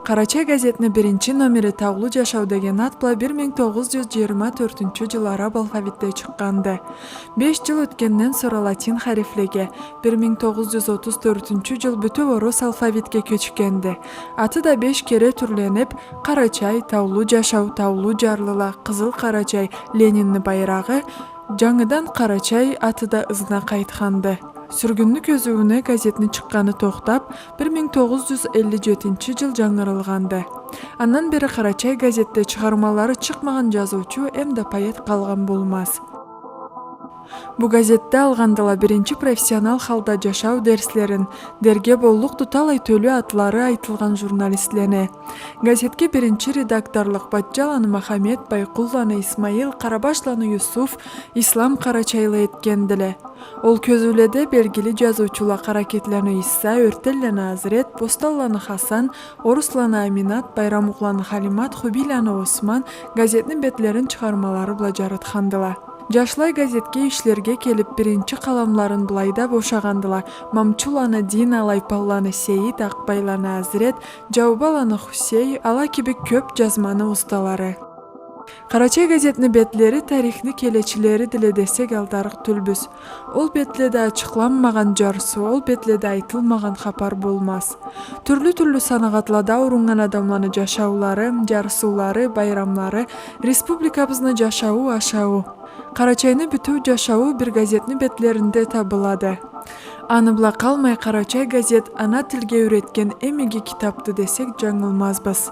Карачай газетinin birinci номері Таулуу жашоо деген ат bilan 1924-жылы араб алфавитте чыкканды. 5 жыл өткөндөн sonra латин харифлеге, 1934-жыл бүтүп орус алфавитке көчкөндү. Аты да 5 кере түрлөнүп, Карачай, Таулуу жашоо, Таулуу жарлыла, Кызыл Карачай, Ленинни байрагы, жаңыдан Карачай аты да ызына кайтканды. Сүргүндүк өзүнө газетини чыкканы токтап, 1957-жыл жаңырылганды. Андан бери Карачай газетте чыгармалары чыкмаган жазуучу эмде поэт калган болмас. Бу газетте алгандыла биринчи профессионал халда жашоо дерслерин, дерге боллук талай төлү атлары айтылган журналистlerine. Газетке биринчи редакторлук Батжаланы Махамед, Байкулланы Исмаил, Карабашланы Юсуф, Ислам Карачайлы эткендиле. Ол көзүледе белгили жазуучулар Каракетланы Исса, Өртелланы Азрет, Посталланы Хасан, Орусланы Аминат, Байрамугланы Халимат, Хубиланы Осман газеттин бетлерин чыгармалары бла жараткандыла. Жашлай газетке ишлерге келип биринчи каламларын былайда бошагандыла. Мамчуланы Дина, Лайпалланы Сейит, Акбайланы Азрет, Жаубаланы Хусей, ала киби көп жазманы усталары. Карачай газетinin бетлери тарихни келечилери деле десек алдарык түлбүз. Ол бетледе ачыкланмаган жарсу, ол бетледе айтылмаган хабар болмас. Түрлүү санагатларда урунган адамларны жашаулары, жарсуулары, байрамлары, республикабызны жашауу ашауу. Карачайны бүтүү жашауу бир газеттин бетлеринде табылады. Аны бла калмай Карачай газет ана тилге үйрөткөн эмиги китапты десек жаңылмазбыз.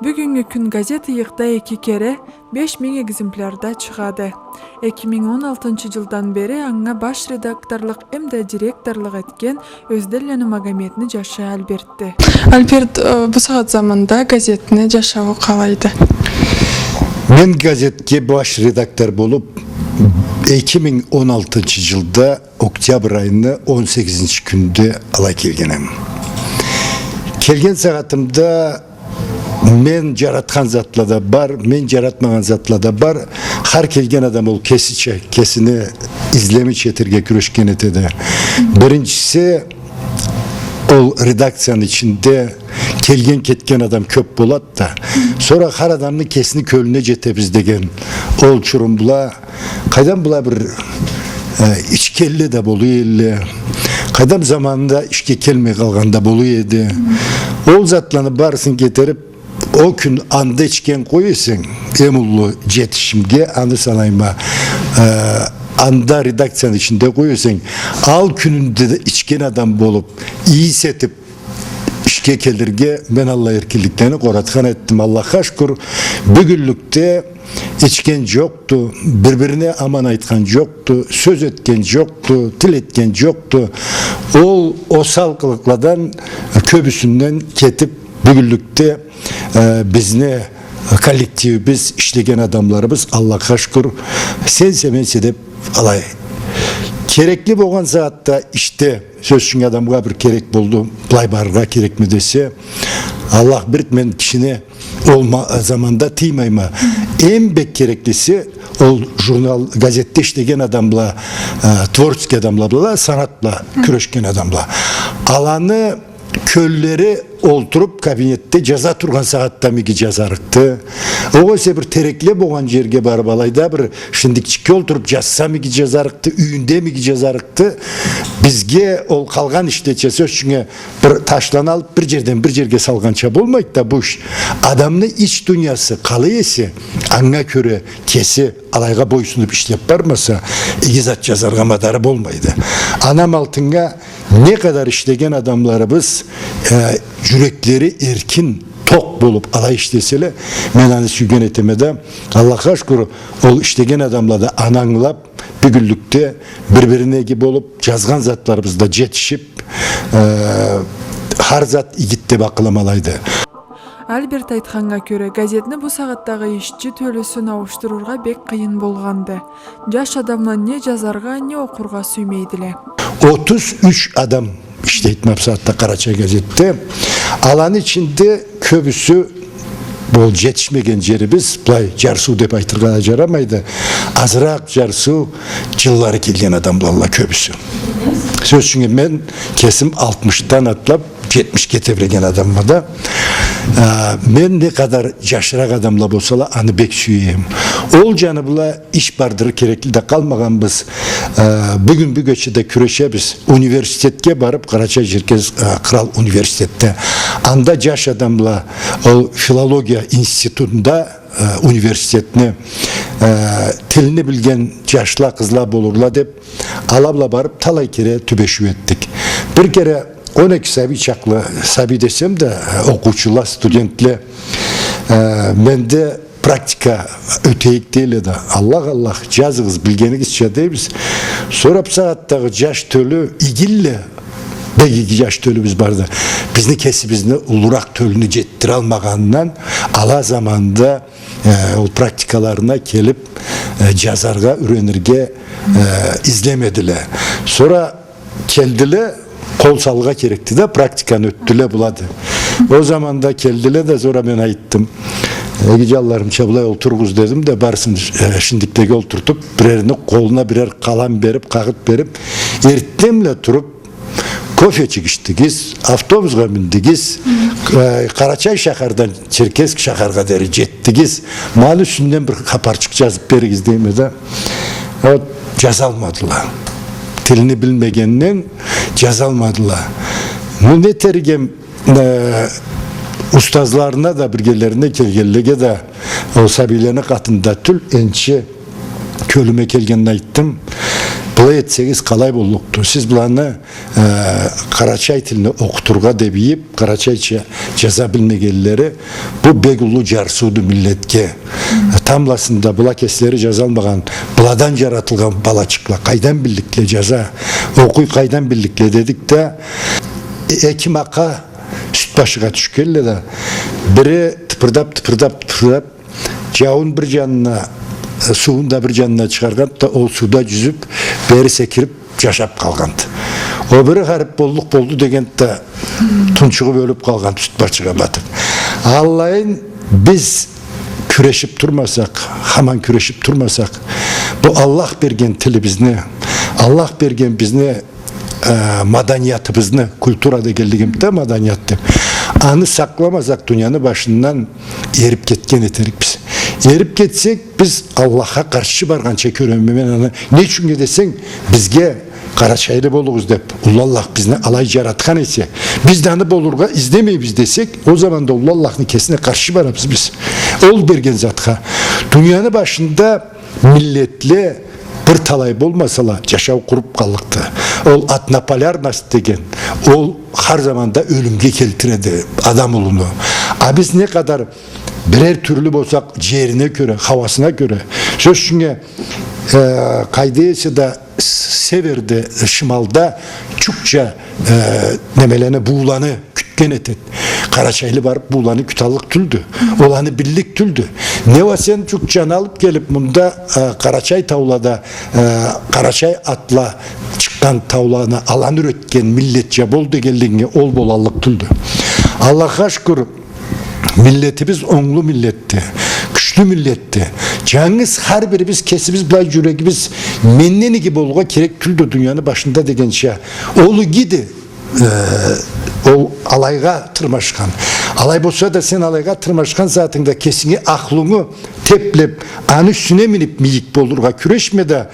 Бүгүнкү күн газети ыйыкта 2 кере 5000 экземплярда чыгады. 2016-жылдан бери аңа баш редакторлук эмде директорлук эткен Өзделлени Магометни жашы Альбертти. Альберт, бу саат заманда газетини жашабы калайды? Мен газетке баш редактор болуп 2016-жылда октябрь айыны 18 күндө ала келгенем. Келген саатымда мен жараткан затлада бар, мен жаратмаган затлада бар. Har келген адам ол кесini излеми четерге күрөшкөн этеди. Биринчиси ол редакциянын ичинде келген кеткен адам көп болот да. Sonra har адамдын кесини көлүнө жетебиз деген ол чурумбула кайдан була бир ичкелли да болуу эле. Кайдам заманында ишке келмей калганда болуу эди. Ол затланы барысын кетирип o gün anda içken koyuyorsun emullu jetişimge anı sanayma anda redaksiyanın içinde koyuyorsun al gününde de içken adam bolup iyi setip işke kelirge ben Allah erkilliklerini koratkan ettim Allah'a şükür bugünlükte içken yoktu birbirine aman aytkan yoktu söz etken yoktu til etken yoktu o salkılıkladan köbüsünden ketip bugünlükte bizne kollektivimiz işlegen adamlarımız Allah'a şükür sense dep alay. Kerekli bolgan saatta işte sözsün adamga bir kerek boldu. Bulay barga kerek mi dese Allah bir men kişine olma zamanda tıymayma. En bek kereklisi ol jurnal gazette işlegen adamla tvorческий adamlarla sanatla küreşken adamla. Alanı kölleri olturup kabinette jaza turgan saatta migi jazarıktı. O ise bir terekle boğan jerge barıp alayda bir şindikçikке olturup жазса migi jazarıktı, üyünde migi jazarıktı. Bizge ol kalgan işteçe sözçüne bir taşlan alıp bir жерден bir жерге salgança bolmaydı da bu iş. Adamın iç dünyası kalı esi, аңа köre kesi alayga boysunup işlep barmasa egizat jazarga madarı bolmaydı. Anam altınga ne kadar işlegen adamlarımız yürekleri erkin tok bulup alay işlesele men anı sүйген etemede Allah'a şükür ol işlegen adamla da ananglap bir günlükte birbirine gibi olup жазган zatlarımızda jetişip har zat igitte bakılamalaydı. Альберт айтканга көрө газетни бу сагаттагы ишчи төлөсүн ауштурууга бек кыйын болгонду. Жаш адамдан не жазарга, не окурга сүймейдиле. 33 adam işleytmem saatte Karacay gazette. Alan içinde köbüsü bol жетишмеген жерибиz булай жарсуу деп айтырга жарамайды. Азыраак жарсуу жыллары келген адамларга көбүсү. Сөзсүңө мен кесим 60'tan atlap 70 ketebirgen adamma da Men ne kadar yaşırak adamla bolsa anı bek süyeyim. Ol canı bula iş bardır kerekli de kalmaganbız. Bugün bir göçede küreşebiz. Üniversitetke barıp Karaçay Çerkez Kral Üniversitette. Anda yaş adamla o filologiya institutunda üniversitetini tilini bilgen yaşlı kızlar bolurla dep alabla barıp talay kere tübeşü ettik. Bir kere 12 sabi çaklı sabi desem de okuçular, studentle mende praktika öteyik değil de Allah yazığız bilgeniz çadayız. Sorap saattaki yaş tölü igille belki yaş tölümüz vardı. Bizni kesibizini ulurak tölünü jettir almagandan ala zamanda o praktikalarına gelip yazarga, ürenirge izlemediler. Sonra keldiler kol salga gerekti de praktikanı öttüle buladı. O zaman da keldiler de sonra ben ayıttım. Gicallarım çablay oturguz dedim de barsın şimdikteki oturtup birerini koluna birer kalan berip kakıt berip ertemle turup kofe çıkıştıgiz, avtobusga bindigiz, Karaçay şahardan Çerkesk şaharga deri jettigiz. Mal üstünden bir kaparçık yazıp berigiz deyme de o yazalmadılar. Tilini bilmegenden yazalmadılar. Bu ne tergem ustazlarına da birgelerine kelgellige de o sabilerine katında tül ençi kölüme kelgenine gittim. Bula etseniz kalay bolluktu. Siz bulanı Karaçay tilini okuturga debiyip Karaçayça ceza bilmegelleri bu begulu carsudu milletke. Tamlasında bula kesleri cazalmagan, buladan yaratılgan balaçıkla, kaydan birlikle ceza, okuy kaydan birlikle dedik de ekim aka süt başıga düşkelle de biri tıpırdap cavun bir canına suğun da bir canına çıkargan da o suda yüzüp beri sekirip yaşap kalgandı. O biri garip bolluk boldu degen de tunçuğu bölüp kalgan süt başıga batıp. Allah'ın biz küreşip durmasak, haman küreşip durmasak, bu Allah bergen tili bizni, Allah bergen bizni madaniyatımızını, kulturada geldiğimde madaniyattı. Anı saklamazsak dünyanın başından erip ketken eterik biz. Erip ketsek biz Allah'a karşı bargan çekiyorum. Ne çünkü desen bizge Karaçaylı boluguz dep. Allah bizni alay yaratkan etse. Biz de anı bolurga izlemeyiz desek o zaman da Allah'ın kesine karşı barabız biz. Ol bergen zatka. Dünyanın başında milletli bir talay bolmasala yaşav kurup kalıktı. Ol Atnapalarnas degen, ol her zamanda ölümge keltiredi adam olunu. Biz ne kadar birer türlü bolsak ciğerine göre, havasına göre. Söz çünkü kaydıysa da Sever'de, Şimal'da Çukça nemelene buğulanı kütken etet. Karaçaylı var buğulanı kütallık tüldü. Olanı birlik tüldü. Ne var sen Çukça'nı alıp gelip bunda Karaçay tavlada Karaçay atla çıkan tavlana alan üretken milletçe boldu geldiğinde ol bolallık tüldü. Allah'a şükür milletimiz onlu milletti. Güçlü milletti. Cengiz her birimiz kesimiz bay yüreğimiz menneni gibi olga kerek tüldü dünyanın başında degen şey. Oğlu gidi o alayga tırmaşkan. Alay bolsa da sen alayga tırmaşkan zaten da kesini aklını teplep anı üstüne minip miyik bolurga küreşme de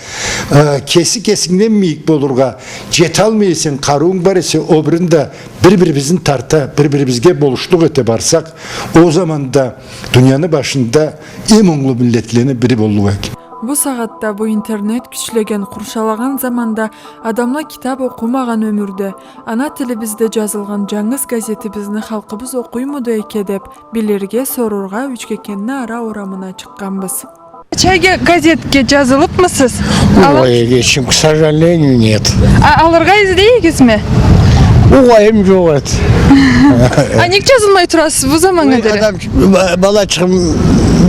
kesinden miyik bolurga jet almayasın karun var ise o birinde birbirimizin tarta birbirimizge boluşluk ete barsak o zaman da dünyanın başında imunlu milletlerini biri bolluğu. Bu saatte bu internet güçlegen kurşalagan zamanda adamla kitap okumagan ömürde ana tilibizde жазылган Жаңыз газетибизни халкыбыз окуймуду эке деп билерге sorurga Üçgekenni ara oramına çıkkanbız. Çayga gazetke жазылыпмысыз? Ой, к сожалению, нет. Аларга издейсиз mi? Угайым жоқ еді. Ник жазылмай турасыз bu zamana kadar? Адам, балачығым,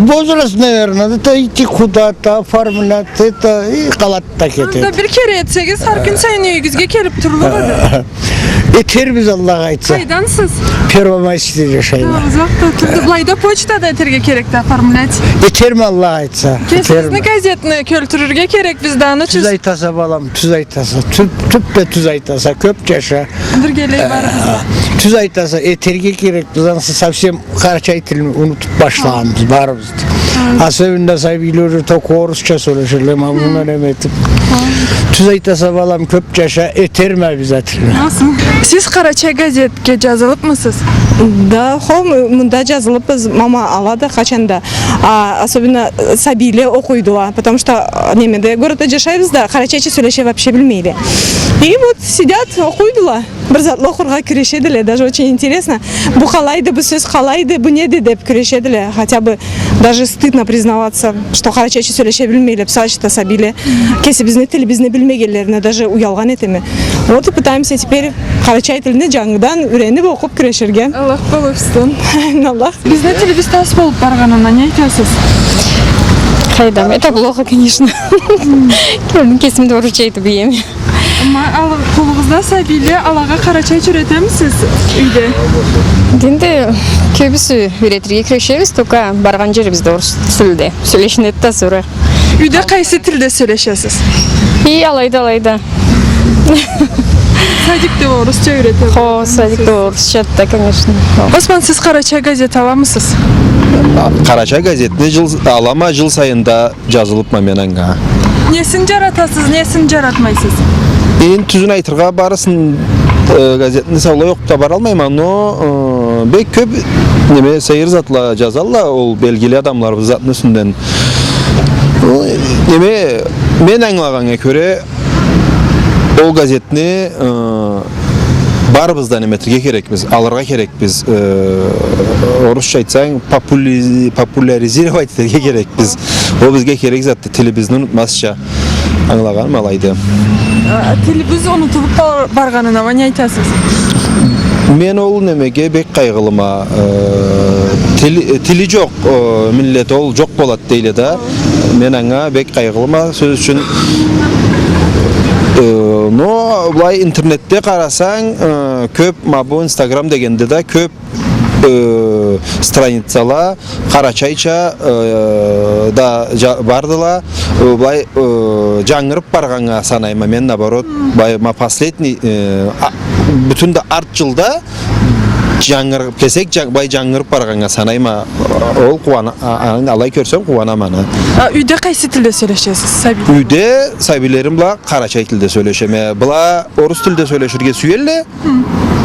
возраст, наверное, это идти куда-то, оформлять, это и қалады да кетеді. Bir kere etseniz her gün sayın үйгізге kelip turulur. Eter biz Allah'a aytsa. Kaydansız? Первомайский yaşayın. Uzakta turdu. Bulayda poçtada eterge kerekti formulять. Eter mi Allah'a aytsa? Kesinizni gazetni költürürge kerek bizden. Tuz aytasa balam, tuz aytasa. Tüp de tuz aytasa, köp yaşa. Dirgeley var bizde. Tuz aytasa eterge gerek. Biz anası совсем Karaçay tilini unutup başlağımız, barımız. Asabında sahibiyle tok Orusça söyleşirler ama bunlar emetip. Tuz aytasa balam, köp yaşa, eterme bize tilini. Nasıl? Siz Karaçay gazetke жазылып mısınız? Да, мында жазылыппыз, мама алады качанда. Особенно сабийле окуйдула, потому что немеде городда жашайбыз да, карачайча сүйлөшө вообще билмейли. И вот сидят, окуйдула. Бир затлы окурга кирешедиле, даже очень интересно. Бу калайды, бу сөз калайды, бу неде деп кирешедиле. Хотя бы даже стыдно признаваться, что карачайча сүйлөшө билмейли, псачта сабийле. Кесибизни тилибизни билмегендерине даже уялган этими. Вот и пытаемся теперь карачай тилине жаңыдан үйрөнүп окуп кирешерге. Allah bağışsın. Аллах. Bizde televиз tas болып барганына не айтасыз? Кайдам, это плохо, конечно. Кесімді ұручайды бейем. Ama қолыңызда сәбиле алаға Карачай жүретемісіз үйде? Енді көбісі үйретірге кірешеміз, тоқа барған жерімізді орыс тілде. Сөйлешін етті сұры. Үйде қайсы тілде сөйлешесіз? И алайда. Садикте орысша үйретеміз. Хо, садикте орысша да, конечно. Осман, сіз Карачай газет аламысыз? Карачай газетіне жыл сайында жазылып мен аңға. Несін жаратасыз, несін жаратмайсыз? Ең түзін айтырға барысын газетіне саулай оқыпта бар алмаймын, но бек көп неме сайыр затла жазалла, ол белгілі адамлар затын үстінден. Неме мен аңлағанға көре ол газетіне барыбыздан эметирге керекпиз, аларга керекпиз. Орусча айтсаң, популяризировать этерге керекпиз. Ол бизге керек затты, тилибизди унутмасча. Аңлаган малайды. Телевиз унутулуп барганына не айтасыз? Мен ол немеге бек кайгылыма. Тили жок, миллет ол жок болот дейле да. Мен аңа бек кайгылыма, сөз үчүн но былай интернетте карасаң көп мабу Instagram дегенде да көп страницала Карачайча да бардыла, былай жаңырып барганга санайма мен, наоборот, былай последний бүтүн да арт жылда жаңырып кесек бай жаңырып барганга санайма. Ол кубана алай көрсөм кубанам аны. Үйде қайсы тілде сөйлешесіз, сәбиле? Үйде сәбилерим була Карачай тилде сөйлөшөм. Була орус тилде сөйлөшүргө сүйелле.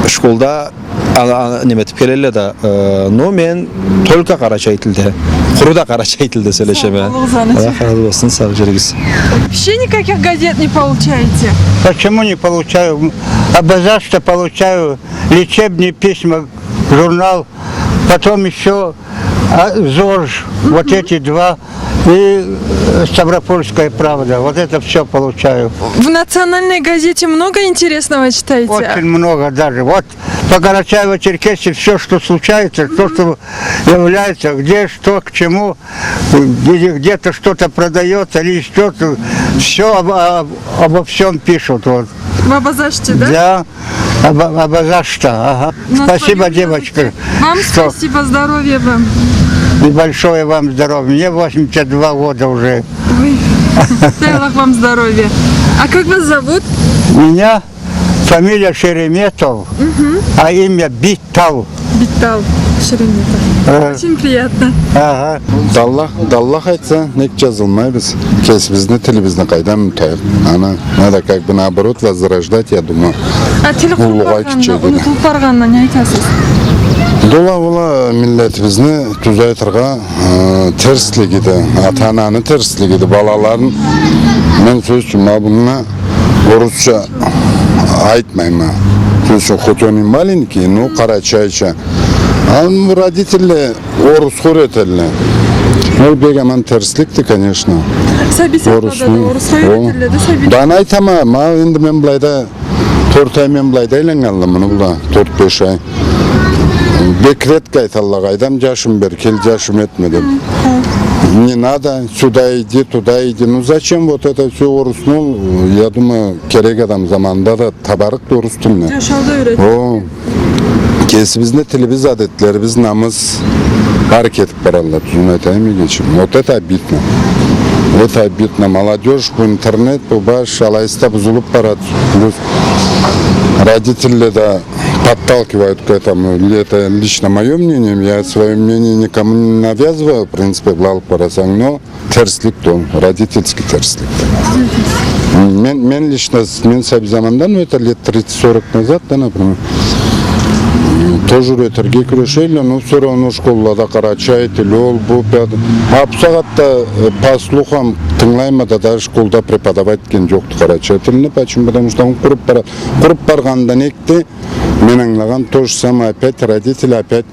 Школда неметип келеле да, но мен только Карачай тилде. Куруда Карачай тилде сөйлөшөм. Разы болсын, сау жүргүз. Вообще никаких газет не получаете? Почему не получаю? Обязательно получаю лечебные письма, журнал, потом еще ЗОЖ, вот эти два, и Ставропольская правда, вот это все получаю. В национальной газете много интересного читаете? Очень много даже. Вот по Карачаево-Черкесии все, что случается, то, что является, где, что, к чему, где-то что-то продается или что-то, все обо всем пишут. Вот. В Абазаште, да? Да, Абазашта, ага. На Спасибо, своем девочка. языке. Вам Что? спасибо, здоровья вам. И большое вам здоровья. Мне 82 года уже. Дай Аллах вам здоровья. А как вас зовут? Меня фамилия Шереметов, а имя Биттал. Биттал Шереметов. Очень приятно. Ага. Даллах айтса, нек жазылмайбыз. Кесибизни, тилибизни кайдан утайбыз. Надо как бы наоборот возрождать, я думаю. А телефон унутулуп барганына не айтасыз? Дола миллетибизни тузайтырга терслигиди, ата-ананы терслигиди, балаларын мен сөз үчүн мабуна орусча айтмайм. Сөз үчүн хоть маленький, ну карачайча. А родители орус öğretirler. Ол бегаман терсликти, конечно. Да айтама, ма енді мен былайда 4 ай мен былайда айланганлы муну була 4-5 ай. Бекретке айталла кайдам жашым бер, кел жашым этме деп. Не надо, сюда иди, туда иди. Ну зачем вот это все орыс? Ну, я думаю, керек адам заманында да табарык орыс тіліне. Жашауда үйрет. О, кесібізде тіліміз, әдеттеріміз, намыс бар кетіп баралар. Түзін айтайын geçim. Вот это обидно. Это обидно. Молодежь, bu интернет, bu baş, алайста бұзылып барады. Плюс родители да подталкивают к этому. Это лично мое мнение. Я свое мнение никому не навязываю. В принципе, алып барасаң, но терслик то, родительский терслик. Мен лично, мен сәбі замандан, это лет 30-40 назад, да, например, тоже өтерге күрешейлі, но все равно школада Карачай, Телеол, Бупяд. А бұл сағатта по слухам тыңлаймы да даже школда преподавать кен жоқты Карачай тіліні. Почему? Потому что он құрып барғанда некті, мен аңлаған то же самое, опять родители, опять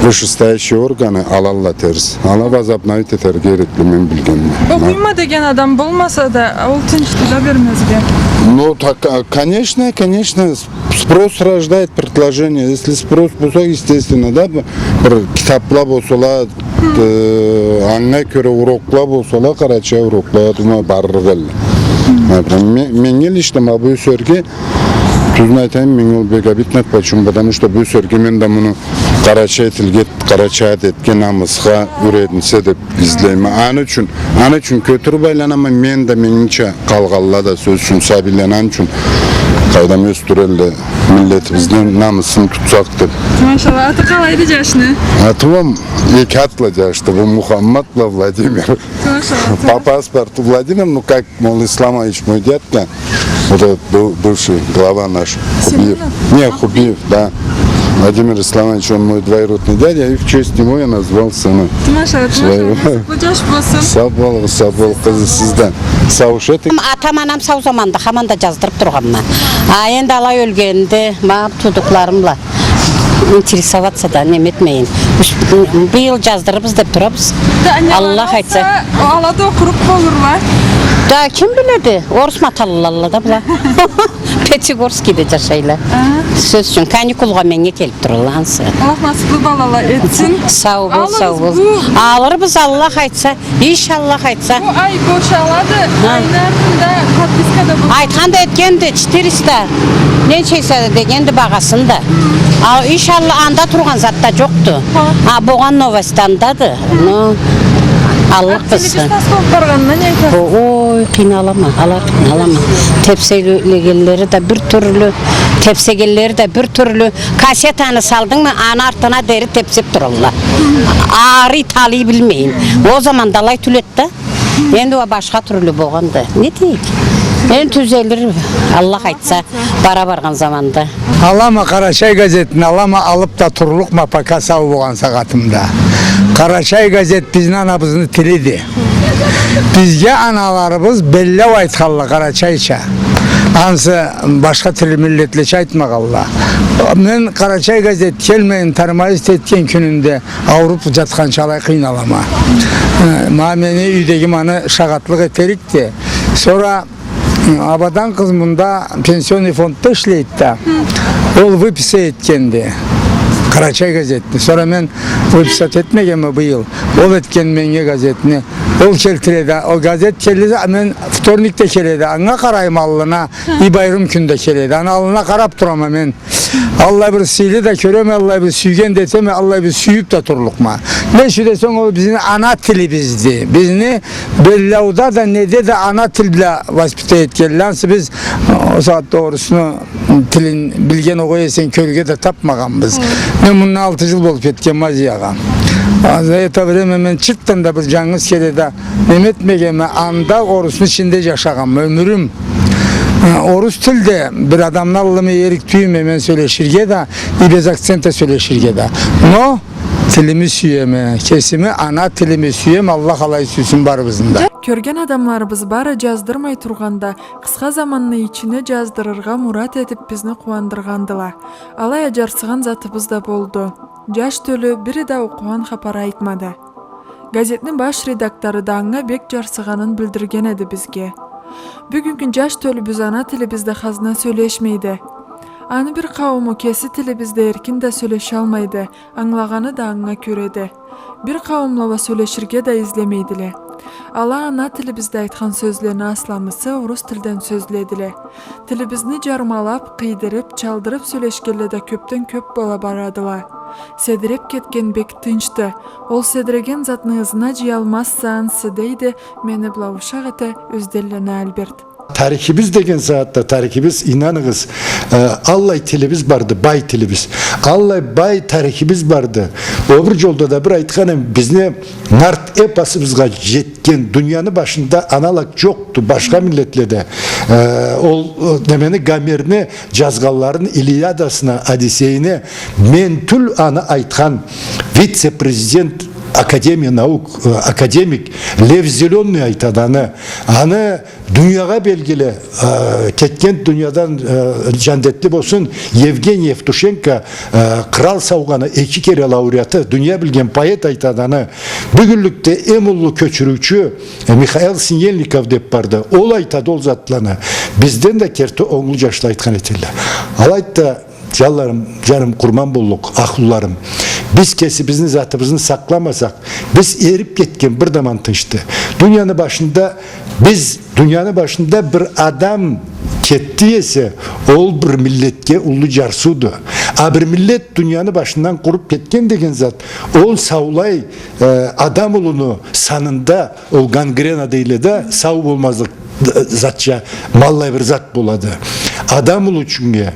вышестоящие органы алалла теріс. Ала возобновить етерге ереклі мен білгенмін. Оқима деген адам болмаса да, ол тыныштыға бермезге. Ну, так, конечно, спрос рождает предложение. Если спрос болса, естественно, да, бір кітаплар болсала, аңа көре уроклар болсала, Карачай уроклар, думаю, барыр келі. Менге лично бұл сөзге, түзін айтайын, мен ол бек обидно. Почему? Потому что бұл сөзге мен де мұны Карачай тілге, Карачай еткен намысқа үредінсе деп izleyme. Аны үшін көтір байланама, мен де меніңше қалғалла да сөз үшін сәбиленан үшін қайдам өстірелі миллетіміздің намысын тұтсақ деп. Машалла, аты қалайды жашыны? Атым екі атлы жашты, бұл Мухаммад Владимир. По паспорту Владимир, ну как Мол Исламович мой дядька, вот этот бывший глава наш, Хубиев. Не, Хубиев, да. Владимир Исламович, он мой двоюродный дядя, и в честь него я назвал сына. Сабол, қызы сізді. Саушет. Атам-анам сау заманда, хаманда жаздырып тұрғанмын. Енді алай өлгенде, тудықларымла интересоваться да неметмейін. Биыл жаздырыбыз деп тұрабыз. Аллах айтса. Алады оқырып болыр ма? Да, kim biledi? Orus matalılalla da bula. Petigorski'de жашайлар. Söz үшін каникулға менге келіп тұрылансы. Аллах насыплы балала етсін. Сау бол, сау бол. Алырбыз Аллах айтса, иншаллах айтса. Bu ay boşaladı. Aylarında подпискада бұл. Айтқанда еткенді 400 нечейсе дегенді бағасында. İnşallah анда тұрған затта жоқты. Бұған новостандады. Allah bilsin. Oy qiyналама, qiyналама. Tepsegelleri de bir türlü, tepsegelleri de bir türlü. Kasetanı saldın mı ana артына deri tepsip dururlar. Ağrı tali bilmeyin. O zaman dalay tületti. Endi o başka türlü boğandı. Ne deyik? En tüzelir Allah aytsa bara bargan zamanda. Alama Karaçay gazetini alama alıp da turluk mapaka sağ boğan sağatımda. Karaçay gazet bizden anabızını tilidi. Bizge analarımız belli aytqalla Karaçayça. Ansı başka tili milletleçe aytmaqalla. Men Karaçay gazet kelmeyin tarmayız etken gününde Avrupa jatkan çalay qıynalama. Ma meni üydegi manı şagatlık eterikti. Sonra Abadan kızmında pensiyon fondda işleydi. Ol выписа etkendi. Karaçay gazetini. Sonra men выписать etmegeme bu yıl. Ol etken menge gazetini. Ol keltiredi. O gazet keldi. Men vtornikte keledi. Anga karayım Allah'ına. İbayram günde keledi. Ana Allah'ına karap durama men. Allah bir sili de köreme, Allah bir süygen deseme, Allah bir süyüp de turlukma. Ne şu desen o bizim ana tili bizdi. Bizni bellauda da ne de ana tilde vaspite etkilense biz o saat doğrusunu tilin bilgen oğuyesen kölge de tapmaganbız. Ben bunun 6 yıl bolup etken maziyaga. Azayeta hemen çıktım da bir canınız kelede Mehmetmegeme anda orusunu içinde yaşagam ömürüm. Orus tilde bir adamlarla mı yerik tüyüm hemen söyleşirge de İbez aksente söyleşirge de. No tilimi süyeme, kesimi ana tilimi süyem Allah alay süsün barыбызында. Көрген адамларыбыз бары жаздырмай тұрғанда, қысқа заманны içine жаздырырға мұрат етіп бізні қуандырғандыла. Алай ажарсыған затыбыз да болды. Жаш төлі бірі да оқуан хапары айтмады. Газеттің баш редакторы да аңа бек жарсығанын білдірген еді бізге. Бүгінгі жаш төлі біз ана тілі бізді қазына сөйлешмейді. Аны bir kavımı kesi tilibizde erkin de söyleşe almaydı, anlağanı da аңа köredi. Bir kavımlava söyleşirge de izlemeydile. Ala ana tilibizde aytkan sözlerini aslamısı Urus tilden sözledile. Tilibizni jarmalap, kıydırıp, çaldırıp söyleşkelle de köpten köp bola baradıla. Sedirep ketken bek tınçtı. Ol sediregen zatны ızına jıyalmazsan sideydi, meni bulavuşak ete özdellerine Albert. Tarihimiz degen saatte tarihimiz inanınız Allah tilimiz vardı, bay tilimiz. Allah bay tarihimiz vardı. Öbür yolda da bir aytkanım bizne nart epasımızga jetken dünyanın başında analak yoktu başka milletle de. Ol demeni Gamer'ini Cazgalların İliyadasına, Odiseyini mentül ana aytkan vice-prezident Akademiya Nauk, akademik Lev Zelenyny aytadanı, anı dünyaya belgili, ketken dünyadan candetli bolsun Yevgeny Yevtushenko, Kral Savganı 2 kere laureatı, dünya bilgen poet aytadanı, bugünlükte emullu köçürücü Mikhail Sinyelnikov dep bardı. Ol aytadı ol zatlanı. Bizden de kerti oğlu yaşlı aytkan etirler. Alaytta canlarım, canım kurban bulduk, ahullarım. Biz kesibizini zatımızını saklamasak, biz erip ketken bir zaman tınçtı. Dünyanın başında bir adam ketti ise, ol bir milletke ulu carsudu. A bir millet dünyanın başından kurup ketken degen zat, ol savlay adam ulunu sanında, ol gangren adıyla da sav olmazlık zatça mallay bir zat buladı. Adam ulu çünkü,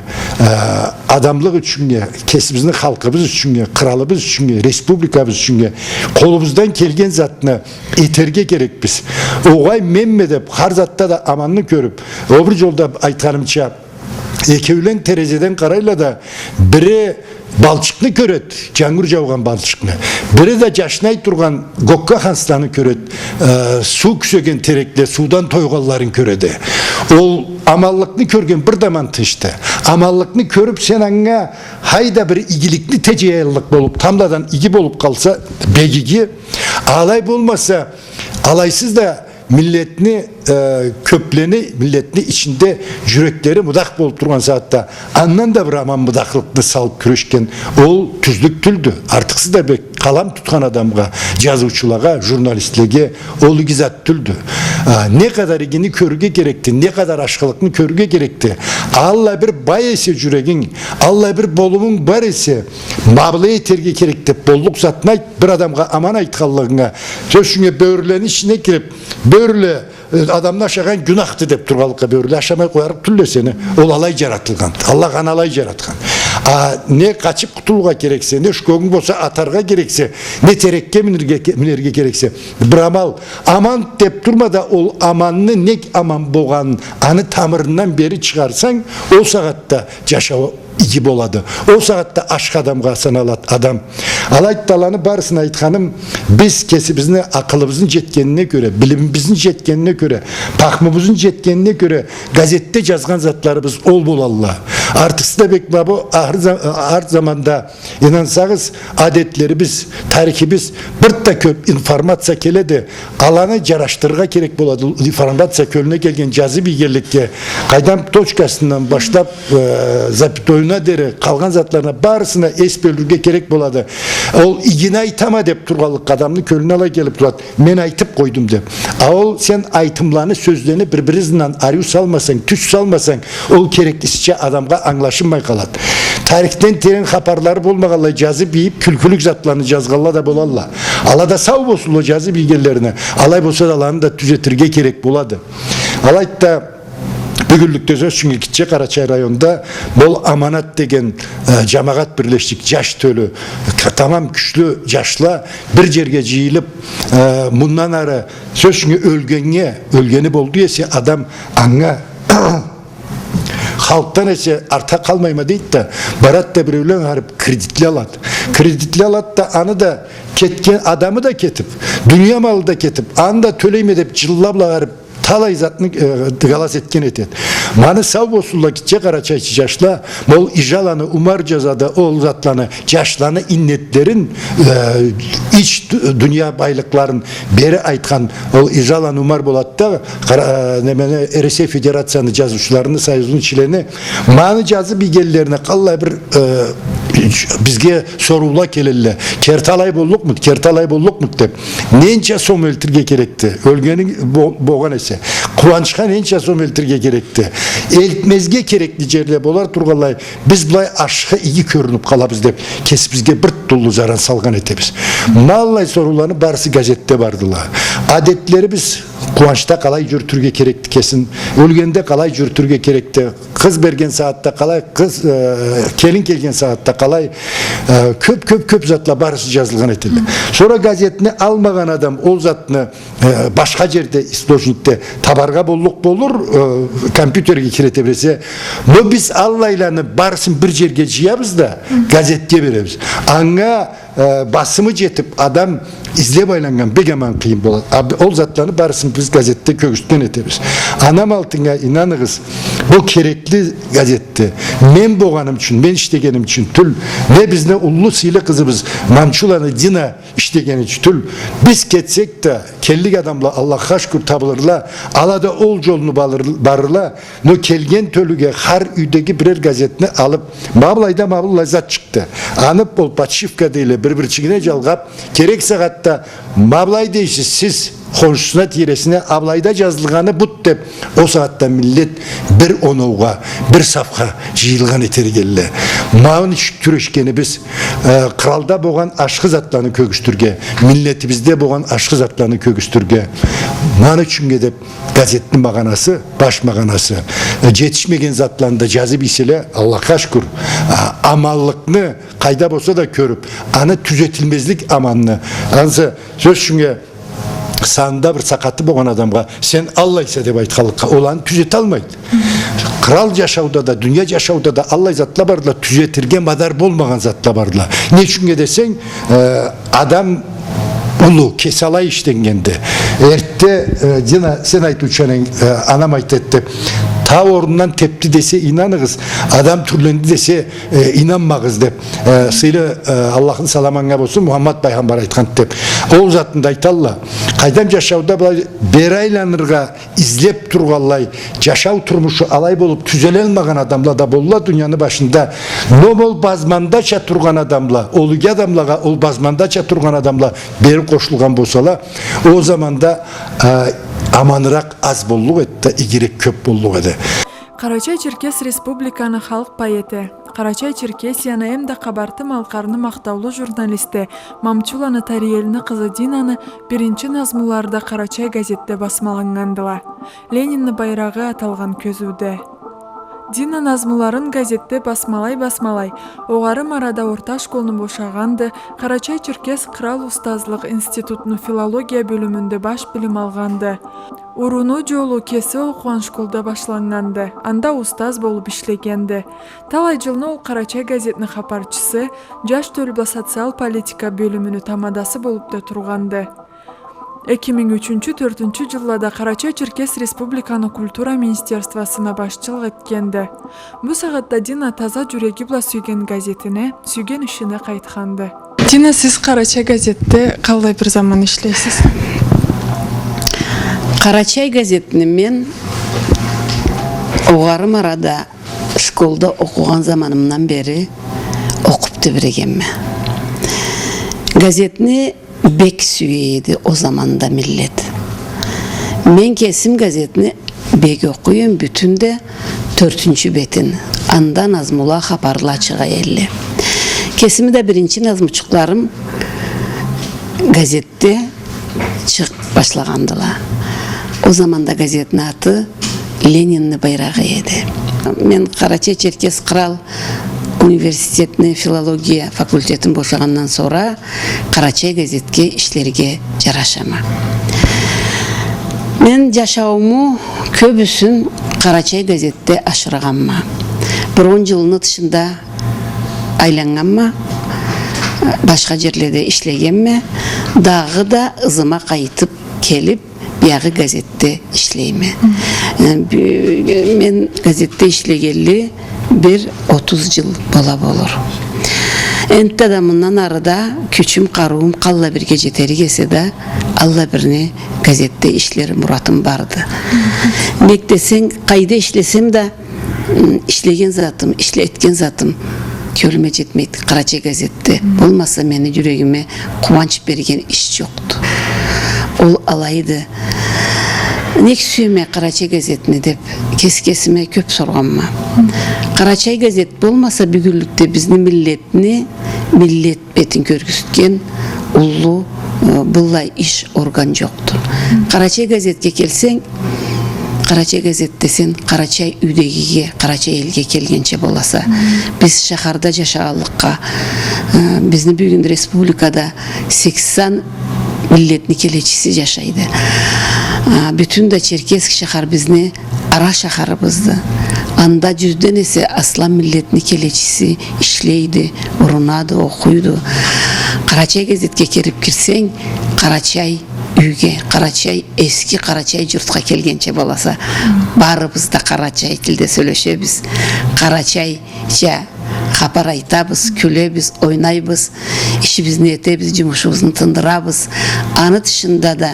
adamlık üçün, kesibizin halkımız üçün, kralımız üçün, respublikamız üçün, kolumuzdan kelgen zatını eterge gerek biz. Oğay memmedip, har zatta da amanını görüp, öbür yolda aytkanımça, ekevlen terezeden karayla da biri balçıkını köret, cangır javgan balçıkını. Biri de jaşnay turgan Gokka Hanslanı köret, su küsögen terekle sudan toygalların köredi. Ol amallıkını körgen bir daman tıştı. Amallıkını körüp sen anga hayda bir igilikli teceyellik bolup, tamdadan igi bolup kalsa begigi, alay bulmasa, alaysız da milletini köpleni milletini içinde yürekleri mudak bolup durgan saatte andan da bir aman mudaklıkını salıp küreşken ol tüzlük tüldü. Artıksız da bir kalam tutkan adamga, yazıcılığa, jurnalistliğe olu gizat tüldü. Ne kadar igini körüge gerekti, ne kadar aşkılıkını körüge gerekti. Allah bir bay ese yüreğin, Allah bir bolumun bar ese mablayı terge gerekti. Bolluk zatmay bir adamga aman aytkallığına sözüne böğürlerin içine girip böğürle adamla aşağıdan günahtı dep turgalıkka böğürle aşamay koyarıp tülle seni. Ol alay jaratılgan. Allah kan alay jaratgan. Ne kaçıp kutulga gerekse, ne şkogun bolsa atarga gerekse, ne terekke minerge gerekse, bir amal aman dep durmada ol amanını ne aman boğan anı tamırından beri çıkarsan o saatte yaşağı iki boladı. O saatte aşk adamga sanalat adam. Alayt dalanı barısına aytkanım biz kesibizini akılımızın jetkenine göre, bilimimizin jetkenine göre, pakmımızın jetkenine göre gazette yazgan zatlarımız ol bolalla. Artısı da bekma bu ahır zamanda inansanız adetlerimiz, tarihimiz bir da köp informatsa kele de alanı jaraştırga gerek boladı. İnformatsa kölüne gelgen cazı bilgelikte kaydam toçkasından başlap zapitoyuna deri kalgan zatlarına barısına es bölürge gerek boladı. Ol igine aytama dep turgalık adamını kölüne ala gelip durat. Men aytıp koydum dep. Ol sen aytımlarını sözlerini birbirinizden aryu salmasan, tüs salmasan ol gereklisice adamga anlaşılmay kalat. Tarihten terin haparları bolmagalla cazı biyip külkülük zatlarını cazgalla da bolalla. Ala da sağ bosullu cazı bilgelerine. Alay bolsa da alanı da tüzetirge gerek boladı. Alayt da bugünlükte söz çünkü gitçe Karaçay rayonunda bol amanat degen cemaat birleştik jaş tölü tamam güçlü yaşla bir jerge jiyilip bundan ara söz çünkü ölgeni boldu ese adam anga halktan ese arta kalmayma deyip de barat da bir ölen harip kreditli alat. Kreditli alat da anı da ketken adamı da ketip dünya malı da ketip anı da töleyim edip cıllabla harip талай затны галас еткен етеді. Маны сау болсулла китче Карачайчы жашла, мол ижаланы умар жазада ол затланы жашланы иннеттерин iç dünya байлыкларын бері айтқан ол ижаланы умар болады да, РСФ Федерацияны жазушыларының союзунун члени маны жазып игеллерine қалай бір бізге сорула келелі. Керталай болдық мұт деп. Ненче сом өлтірге керекті. Өлгенің боған есе. Қуанышқа ненче сом өлтірге керекті. Елтмезге керекті жерде болар тұрғалай. Біз бұлай ашқа игі көрініп қалабыз деп. Кесіп бізге бір тұлы жаран салған етебіз. Маллай соруланы барысы газетте бардыла. Адеттері біз қуанышта қалай жүртірге керекті кесін. Өлгенде қалай жүртірге керекті. Қыз берген саатта қалай, келін келген саатта қалай, көп затла барысы жазылған етілді. Sonra газетini алмаған адам ол затны башқа жерде источникте табарға болur, компьютерге керете берсе, но біз аллайланы барысын бір жерге жиябыз да, газетке береміз. Аңа басымы жетіп, адам izle байланған бегеман қиын болады. Ол затланы барысын біз газетте көгістен етеміз. Анам алтынға инанығыз, бұл керекли газетте. Мен болғаным үшін, мен іштегенім үшін түл. Не бізне ұллы сыйлы қызыбыз Мамчуланы Дина іштегені үшін түл. Біз кетсек та, келлік адамла Аллахқа шүкір табылырла, алада ол жолыны барырла, но келген төліге қар үйдегі бірер газетini алып, мабылайда лайзат шықты. Анып ол подшивка дейлі бір-бірчігіне жалғап, керек сағатта мабылай дейсіз, сіз қоншысына тиresine аблайда жазылғаны бұт деп, о сағатта миллет бір онуға, бір сапқа жиылған етері келі. Мауын түрешкені біз қыралда болған ашқы затланы көгістірге, миллеті бізде болған ашқы затланы көгістірге. Маны үшінге деп газеттің мағанасы, баш мағанасы. Жетішмеген затланды жазып иселе, Аллахқа шүкір, амаллықны қайда болса да көріп, аны түзетілмезлік аманны. Ансы сөз үшінге санында бір сақаты болған адамға сен аллайса деп айтқалыққа оланы түзете алмайды. Қырал жашауда да, дүния жашауда да аллай затла бардыла, түзетірге мадар болмаған затла бардыла. Не үшінге десең, адам ұлы, кесалай іштенгенді. Әртте, Дина, сен айтучаның, анам айтты, та орыннан тепті десе инанығыз, адам түрленді десе инанмағыз деп. Сыйлы Аллахын саламанға болсын, Мұхаммад пайғамбар айтқан деп. Ол затында айталла. Қайдам жашауда бері айланырға izlеп тұрғалай, жашау тұрмышы алай болып түзеле алмаған адамла да болла дүнияны башында. Но ол базманда ча тұрған адамла, олыге адамлаға ол базманда ча тұрған адамла бері қошылған болсала, о заманда аманырақ аз болуға етті, игерек көп болуға еді. Карачай-Черкес Республиканы халық поэті, Карачай-Черкесияны әмді қабарты малқарны мақтаулы журналисті Мамчуланы Тариеліні қызы Динаны бірінші назмуларда Карачай газетте басмаланғандыла. Ленинні байрағы аталған көзуді. Дина назмуларын газетте басмалай, оғарым арада орта школны бошағанды, Карачай-Черкес Қырал Ұстазлық институтының филология бөлімінде баш білім алғанды. Уруну жолу кесі оқуан школда башланғанды, анда ұстаз болып ішлегенді. Талай жылны ол Карачай газетінің хапарчысы, жаш төлбі социал политика бөліміні тамадасы болып да тұрғанды. 2003-2004 жыллада Карачай-Черкес Республиканы культура министерствосына башчылық еткенді. Бұл сағатта Дина таза жүрегі бла сүйген газетіне, сүйген ішіне қайтқанды. Дина, сіз Карачай газетте қалай бір заман ішлейсіз? Карачай газетini мен оғарым арада школда оқуған заманымнан бері оқыпты бірегенме. Газетini bek süyeydi o zamanda millet. Men kesim gazetini bek okuyun bütün de 4. betin. Anda nazmula haparla çığa elli. Kesimi de birinci nazmuçuklarım gazette çık başlagandılar. O zaman da gazetin adı Leninni bayrağı edi. Men Карачай-Черкес Қырал Üniversitetini filologiya fakültetin boşağından sonra Карачай gazetke işlerge jaraşama. Men yaşaumu köbüsün Карачай gazette aşırağanma. 10 yılını dışında aylanganma, başka yerlerde işlegenme, dağı da ızıma kayıtıp kelip Biyağı gazetте işleyme. Men gazetте işlegelli bir 30 yıl bola bolur. Ent adamından arada küçüm karuğum kalla bir geceteri gese de Allah birini gazette işleri muratım vardı. Bektesen kayda işlesem de işlegen zatım, işletken zatım körüme jetmeydi. Karaçay gazette olmasa meni yüreğime kuvanç bergen iş yoktu. Ol alaydı. Nek suyeme Karaçay gazetini dep keskesime köp sorganma. Karaçay gazet bolmasa bügürlükte bizni millet betin körgüsütken ullu bullay iş organ yoktu. Karaçay gazetke kelsen Karaçay gazette sen Karaçay üdegiге, Karaçay elge kelgençe bolasa. Biz şaharda yaşaganlıkka, bizni bugün respublikada 80 milletni keleçisi yaşaydı. Bütün de Çerkesk şahar bizni ara şaharımızdı. Anda cüzden ise aslan milletni keleçisi işleydi, urunadı, okuydu. Karaçay gazetke kerip kirsen, Karaçay üge, Karaçay eski Karaçay yurtqa kelgençe bolasa. Barыбыз da Karaçay tilde söyleşebiz. Karaçayca haber aytabız, külebіз, oynaybız, işimizni etebіз, жұмышыбызны tındırabız. Anı dışında da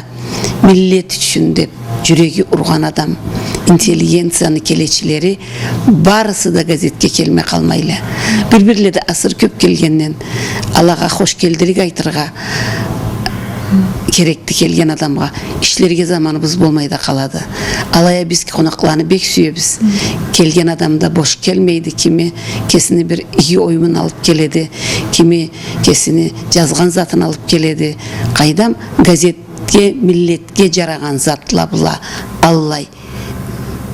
millet üçün de жүрегі urgan adam, intelligensiyаны keleçileri barısı da gazetke kelme kalmayla. Birbirle de asır köp kelgenden Allah'a hoş geldirik aytırga kerekti kelgen adamga işlerge zamanыбыз bolmay da kaladı. Alaya biz konaklarını bek süyebіз. Kelgen adam da boş gelmeydi. Kimi kesini bir iyi oymun alıp geledi. Kimi kesini жазган zatın alıp geledi. Kaydam gazetke milletke jaragan zatla bula Allay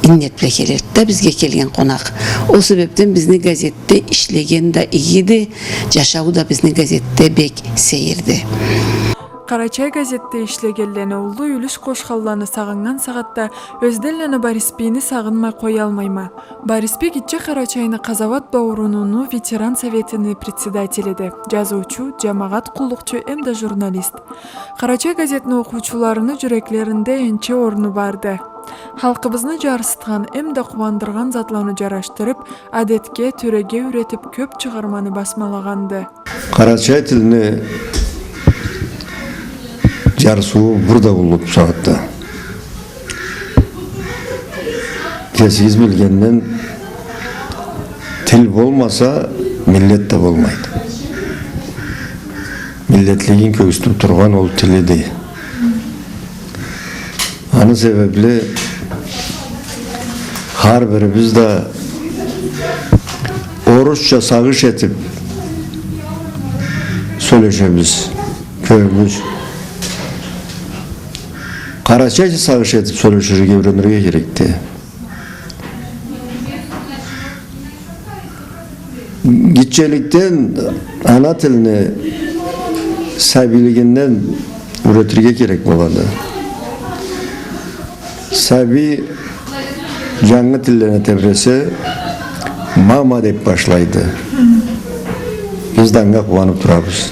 innetle keledi da bizge kelgen konak. O sebepten bizni gazette işlegen de iyiydi. Yaşağı da bizni gazette bek seyirdi. Karaçay gazetте işlegelлени улуу үлүш кошкалланы сагынган сагатта өзделлени Бориспийни сагынмай кое алмайма. Бориспий Кичи Карачайны Казават Баурунуну ветеран советини председателиди, жазуучу, жамаат кулдукчу эмде журналист. Карачай газетинин окуучуларынын жүрөклеринде энче орну барды. Халкыбызны жарыстыган эмде кубандырган затларны жараштырып, адетке, төреге үйрөтүп көп чыгарманы басмалаганды. Карачай тилини жарысуу burada bulup saatte. Kesiz bilgenden til bolmasa millet de bolmaydı. Milletliğin köküstü turgan ol tilidi. Anı sebeple har birimiz de Orusça sagış etip söyleşemiz, köyümüz. Karaçayca sagış etip söyleşirge öğrenirge gerekti. Gitçelikten ana tilini sabiliginden üretirge gerek boladı. Sabi жаңы tillerine tebrese mama dep başlaydı. Biz danga kuvanıp durabız.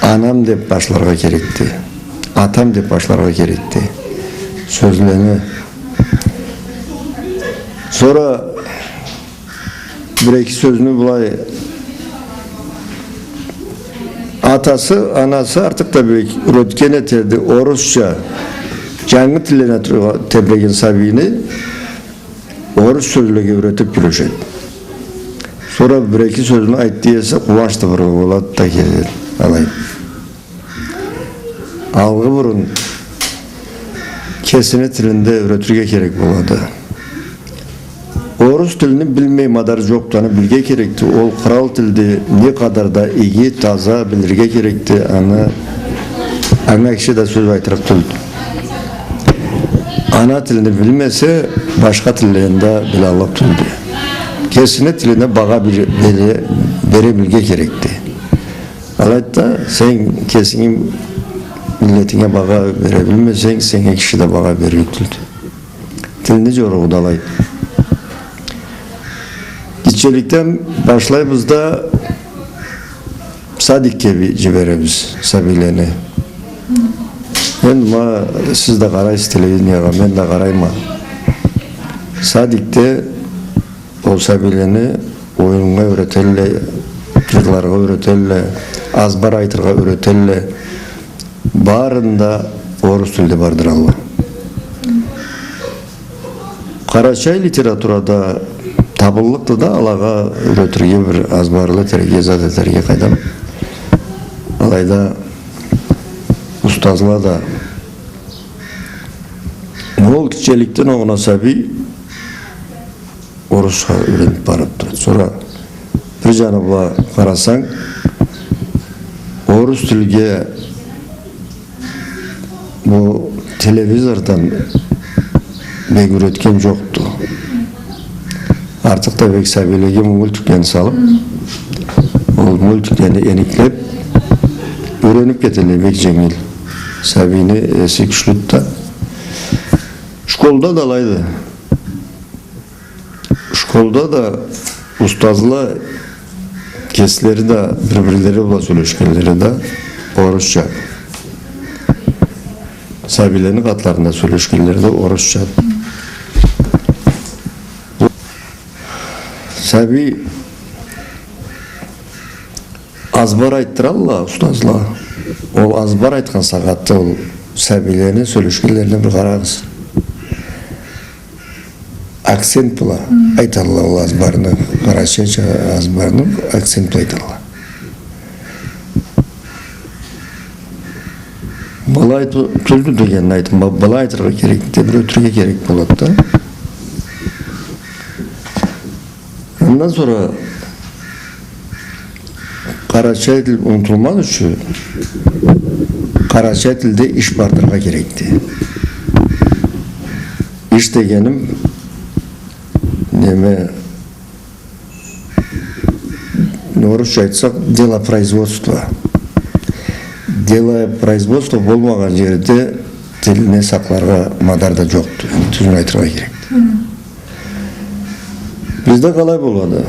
Anam dep başlarga gerekti. Atam dep başlarga gerekti. Sözlerini. Sonra bir iki sözünü bulay. Atası, anası artık da büyük üretken eterdi. Orusça жаңы tillerine tebregen sabini Orus sözlüğü öğretip yürüyecek. Sonra bir iki sözünü ait diyese kuvançlı bir oladı da gelir. Alayım. Algı burun kesini tilinde öğretirge gerek buladı. Orus tilini bilmey madar joktanı bilge gerekti. Ol kral tilde ne kadar da iyi, taza bilirge gerekti. Ana kişi de söz aytırıp tüldü. Ana tilini bilmese başka tillerinde bile alıp tüldü. Kesini tiline bağa verebilge gerekti. Hatta sen kesinin milletine bağa verebilmesen sen kişi de bağa veriyordu. Tilini zoru dalaydı. Gitçelikten başlayımız da Sadik'e ciberemiz sabilerini. Енді сіз де қарайсыз телевидениеға, мен де қараймын. Садикте ол сәбилені ойынға үйретелі, жырларға үйретелі, азбар айтырға үйретелі, барында орыс тілде бардыр алла. Карачай литературада табылықты да алаға үйретірге бір азбарлы терге, задетерге қайдам. Алайда ұстазыла да ол кішеліктен оғына сәби орысқа үйреніп барып тұрады. Sonra бір жаны бұла қарасаң, орыс тілге бұл телевизордан бек үйреткен жоқты. Артық та бек сәбилеге мультиктен салып, ол мультиктен еніклеп, үйреніп кетелі бек жеңіл. Сәбині есі күшлітті. Школда да алайды. Школда да ұстазыла кесілері да бір-бірлері бұла сөйлешкелері да орысша. Сәбиленің қатларында сөйлешкелері де орысша. Сәби азбар айттыр алла ұстазыла. Ол азбар айтқан сағатты ол сәбилені сөйлешкелеріне бір қарағыз. Акцент бұла айталла ол азбарыны, қарашайша азбарыны акцент бұла айталла. Бала айту түлді дегенін айтым, бала айтырға керек, бір өтірге керек болады да. Ondan sonra Karaçay dil unutulmaz üçün Karaçay dilde iş bardırga gerekti. İş degenim neme Орысша айтсақ, дело производства. Дело производства болмаған жерде тіліне сақларға мадарда жоқты. Түзін айтырға керек. Bizde қалай болады?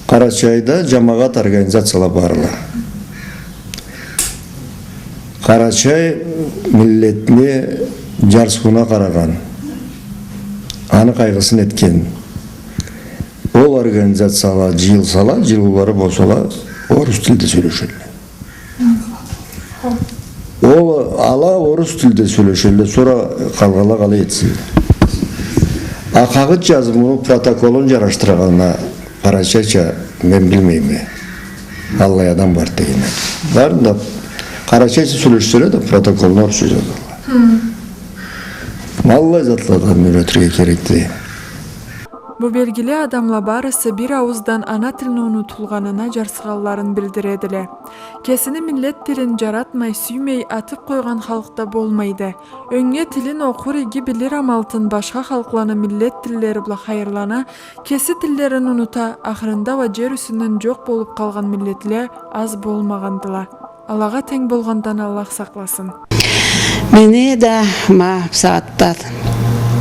Карачайда жамағат организациялар барлы. Карачай миллетіне жарсуына қараған. Аны қайғысын еткен. Ол организациялар жиылсала, жиылулары болсала, орыс тілде сөйлешелі. Ол ала орыс тілде сөйлешелі, sonra қалғала қалай етсін. Ақағыт жазып, мұны протоколын жараштырғанына Қарачайша мен білмеймін. Аллай адам бар деген. Барында Қарачайша сөйлешселі де протоколын орыс жазылды. Аллай затладан үйретірге керекті. Бу белгиле адамла барысы бир ауыздан ана тилини унутулганына жарсыгалларын билдиредиле. Кесини миллет тилин жаратмай, сүймей атып койгон халыкта болмайды. Өңгө тилин окур иги билир амалтын башка халыкланы миллет тилleri була хайырлана, кеси тилlerин унута, ахырында ва жер үстүнөн жок болуп калган миллетлер аз болмагандыла. Аллага тең болгондан Аллах сакласын. Мени да саатта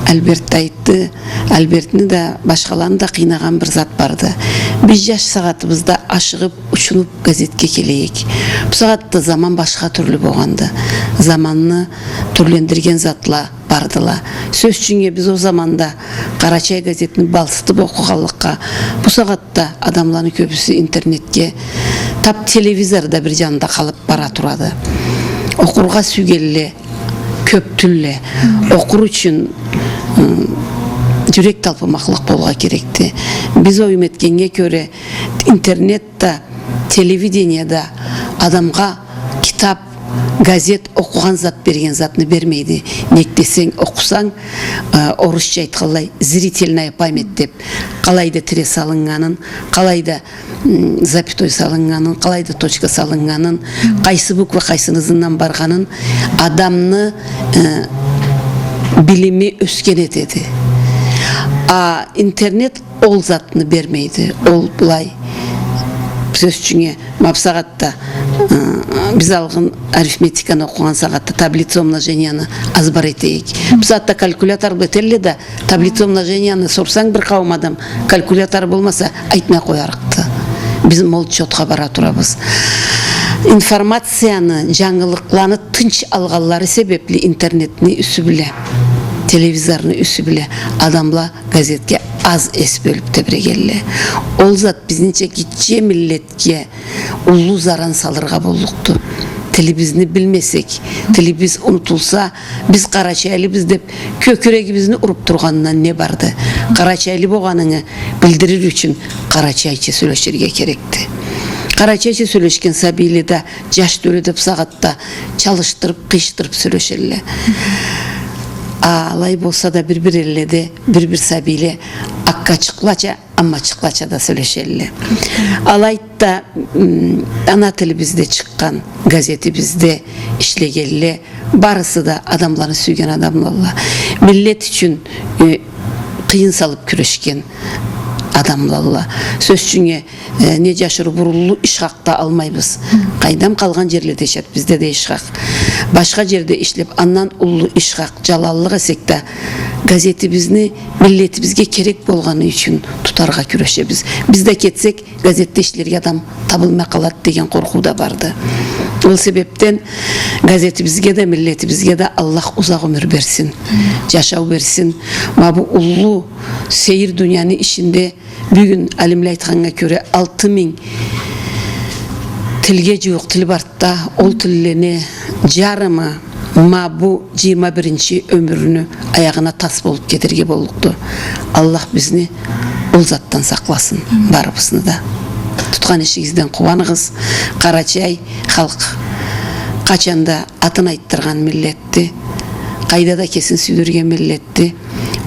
Альберт айтты, Альбертні да башқаланы да қинаған бір зат барды. Біз жаш сағатыбызда ашығып, ұшынып газетке келейік. Бұл сағатта заман башқа түрлі болғанды. Заманны түрлендірген затла бардыла. Сөз үшінге біз о заманда Қарачай газетіні балсытып оқығалыққа. Бұл сағатта адамланы көбісі интернетке, тап телевизорда бір жанында қалып бара тұрады. Оқырға сүйгелі, көп түрлі. Оқыр үшін жүрек талпымақлық болға керекті. Біз ойым еткенге көре интернетта, телевидениеда адамға китап, газет оқыған зат берген затны бермейді. Нектесең оқысаң, орысша айтқалай зрительная память деп, қалайда тіре салынғанын, қалайда запятой салынғанын, қалайда точка салынғанын, қайсы буква қайсынызынан барғанын, адамны билими өскен етеді. А интернет ол затны бермейді. Ол бұлай сөз үшінге мапсағатта біз алғын арифметиканы оқыған сағатта таблица умноженияны азбар етейік. Бұл сағатта калькулятор бетелі да таблица умноженияны сорсаң бір қауым адам калькулятор болмаса айтмай қойарықты. Біз мол чотқа бара тұрабыз. информацияны, жаңылыкланы тынч алганлары себепле интернетни үсү биле, телевизорны үсү биле адамла газетке аз эс бөлүп тебирегелле. Ол зат биздинче киче миллетке улуу заран салырга болукту. Тилибизни билмесек, тилибиз унутулса, биз карачайлыбыз деп көкүрөгүбүздү уруп тургандан не барды? Карачайлы болгонуңу билдирир үчүн карачайча сүйлөшөргө керекти. Карачайча сүйлөшкен сабиле да жаш төрө деп сагатта чалыштырып, кыйыштырып сүйлөшөлле. Алай болса да бир-бир элледе, бир-бир сабиле акка чыклача, амма чыклача да сүйлөшөлле. Алайда ана тилибизде чыккан, газетибизде иштегенле барысы да адамларны сүйген адамлар. Миллет үчүн кыйын салып күрөшкен адамлар. Сөз үчүн не жашыру бурулуу ишкакта алмайбыз. Кайдам калган жерлерде жашат, бизде де ишкак. Башка жерде иштеп, андан улуу ишкак, жалаллык эсекте газетибизни миллетибизге керек болгону үчүн тутарга күрөшөбүз. Бизде кетсек, газетте иштелерге адам табылмай калат деген коркуу да барды. Ол себептен газетибизге де, миллетибизге де Аллах узак өмүр берсин, жашоо берсин. Бу улуу сейир дүйнөнүн ичинде бүгүн алимлер айтканга көрө 6000 тилге жук тил барда, ол тиллене жарымы бу 21-чи өмүрүнү аягына тас болуп кетерге болукту. Аллах бизни ол заттан сакласын, барыбызны да. Туткан ишигизден кубаныгыз. Карачай халк качанда атын айттырган миллетти, кайда да кесин сүйдүргөн миллетти.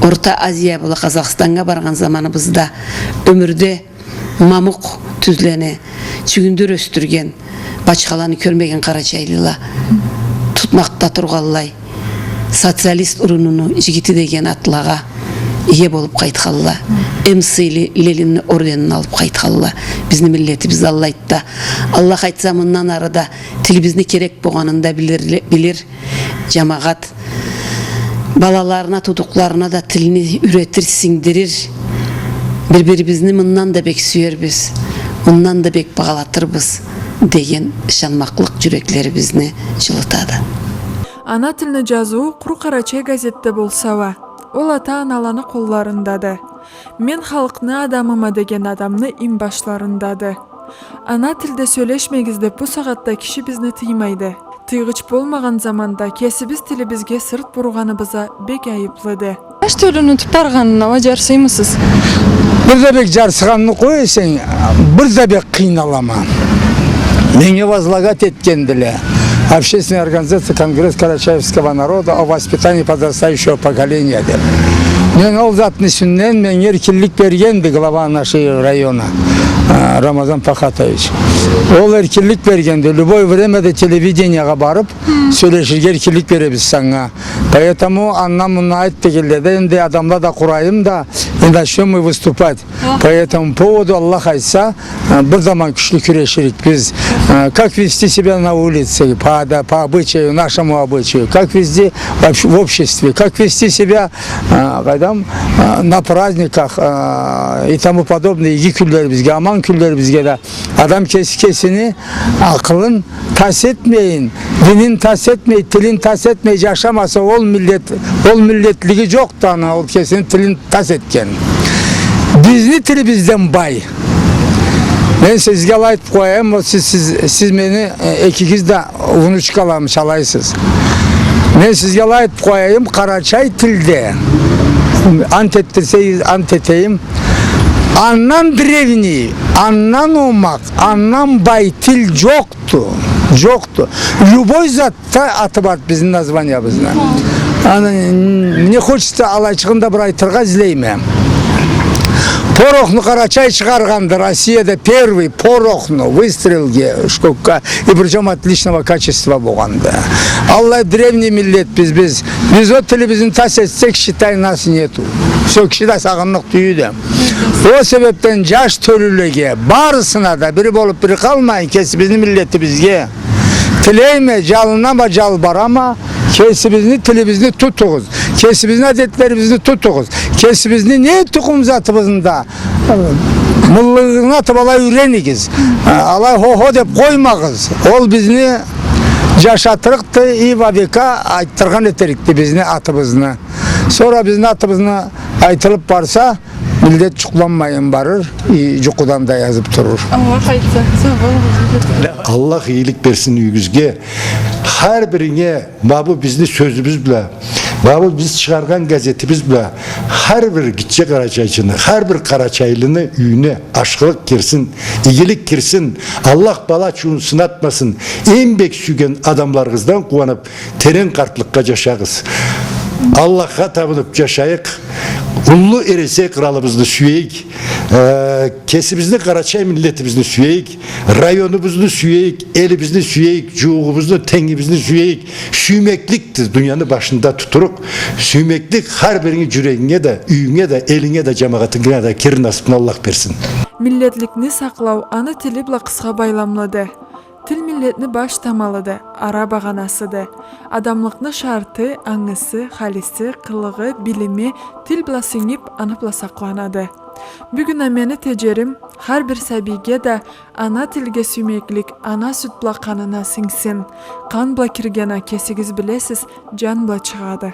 Орта Азия була Казакстанга барган заманыбызда өмүрдө мамук түзлене, чүгүндөр өстүрген, бачкаланы көрмеген карачайлыла тутмакта турганлай социалист урунуну жигити деген атлага ие болуп кайтканла, МСИ Ленин орденин алып кайтканла. Биздин миллетибиз Аллайта. Аллах айтса мындан арыда тилибизни керек болгонун да билир. Жамагат балаларына, тудукларына да тилини үйрөтүр, сиңдирир. Бири-бирибизни мындан да бек сүйөрбүз, мындан да бек багалатырбыз деген ышанмаклык жүрөклөрүбүздү жылытады. Ана тилini жазуу Куру Карачай газетте болсаба, ол ата-аналаны колларындады. Мен халкны адамыма деген адамны им башларындады. Ана тилде сөйлөшмегиз деп бу сагатта киши бизни тыймайды. Тыйгыч болмаган заманда кесибиз тилибизге сырт бурганыбызга бек айыплыды. Жаш төлөнү утуп барганына жарсыймысыз? Бирде бек жарсыганны кой эсең, бирде бек кыйналаман. Меңе возлагать эткендиле Общественная организация Конгресс Карачаевского народа о воспитании подрастающего поколения деп. Мен ол заттын ишинен мен эркинлик бергенди глава нашего района Рамазан Пахатович. Ол эркинлик бергенди. Любой времяде телевиденияга барып сөйлөшүргө эркинлик беребиз саңа. Поэтому андан мына айт дегенде энди адамдар да курайым да начнем мы выступать. По этому поводу Аллах айтса бир заман күчлүү күрөшөрүк биз. Как вести себя на улице, по обычаю, нашему обычаю, как вести в обществе, как вести себя на праздниках и тому подобное. Иги күндөрүбүзгө, аман күндөрүбүзгө да адам кесини акылын тас этмейин, динин тас этмей, тилин тас этмей жашамаса ол миллетлиги жок да, ол кесини тилин тас эткен. Бизни тилибизден бай. Мен сизге айтып коем, сиз мени экигиз да внучкаларым чалайсыз. Мен сизге айтып коем, карачай тилде ант еттирсеңиз ант этейим. Аннан древний, аннан омак, аннан бай тил жокту. Любой затта аты бар биздин названиябызда. Мне хочется алачыгында бир айтырга излейм. Порохну Карачай чыгарганды, Россияда первый порохну выстрелге шкокка, и причем отличного качества болганда. Алла древний миллет biz от телевизион тас этсек, считай, нас нету. Все кишиде сагындык түйүдө. О себептен жаш төлүлөгө барысына да бири болуп бири калмайын, кесибиздин миллетибизге тилейме, жалынама, жалбарама, кесибизни тилибизни тутугуз, кесибиздин адеттерибизди тутугуз, кесибиздин не тукум затыбызында мыллыгына Балаңна аты бала үйренігіз. Алай хо-хо деп қоймағыз. Ол бізні жашатырықты и вавека айттырған етерікті бізні атыбызны. Sonra біздің атыбызны айтылып барса, millet çukulanmayın barır, cukudan da yazıp durur. Allah iyilik versin yüzge. Her birine babu bizni sözümüz bile, babu biz çıkargan gazetimiz bile, her bir gidecek Karaçayçını, her bir Karaçaylını üyüne aşkılık girsin, iyilik girsin, Allah bala çuğun sınatmasın. En bek sügen adamlarımızdan kuvanıp teren kartlıkka yaşağız. Allah'a tapınıp yaşayık. Ullu eresek kralımızı süyeyik, kesimizni Karaçay milletimizni süyeyik, rayonumuzni süyeyik, elimizni süyeyik, cuğumuzni, tengimizni süyeyik. Süymekliktir dünyanın başında tuturuk. Süymeklik her birinin yüreğine de, üyüne de, eline de, cemaatine de kir nasibini Allah versin. Milletlikni saqlaw ana tili bilan qisqa baylamladi. Til milletni baş tamalıdı, ara bağanasıdı. Adamlıkны şartı, anısı, halisi, kılığı, bilimi til bilan singip, ana bilan saqlanadı. Bugün meni tejerim har bir sabiyga da ana tilga süymeklik, ana süt bilan qanına singsin. Qan bilan kirgan kesigiz bilesiz, jan bilan chiqadi.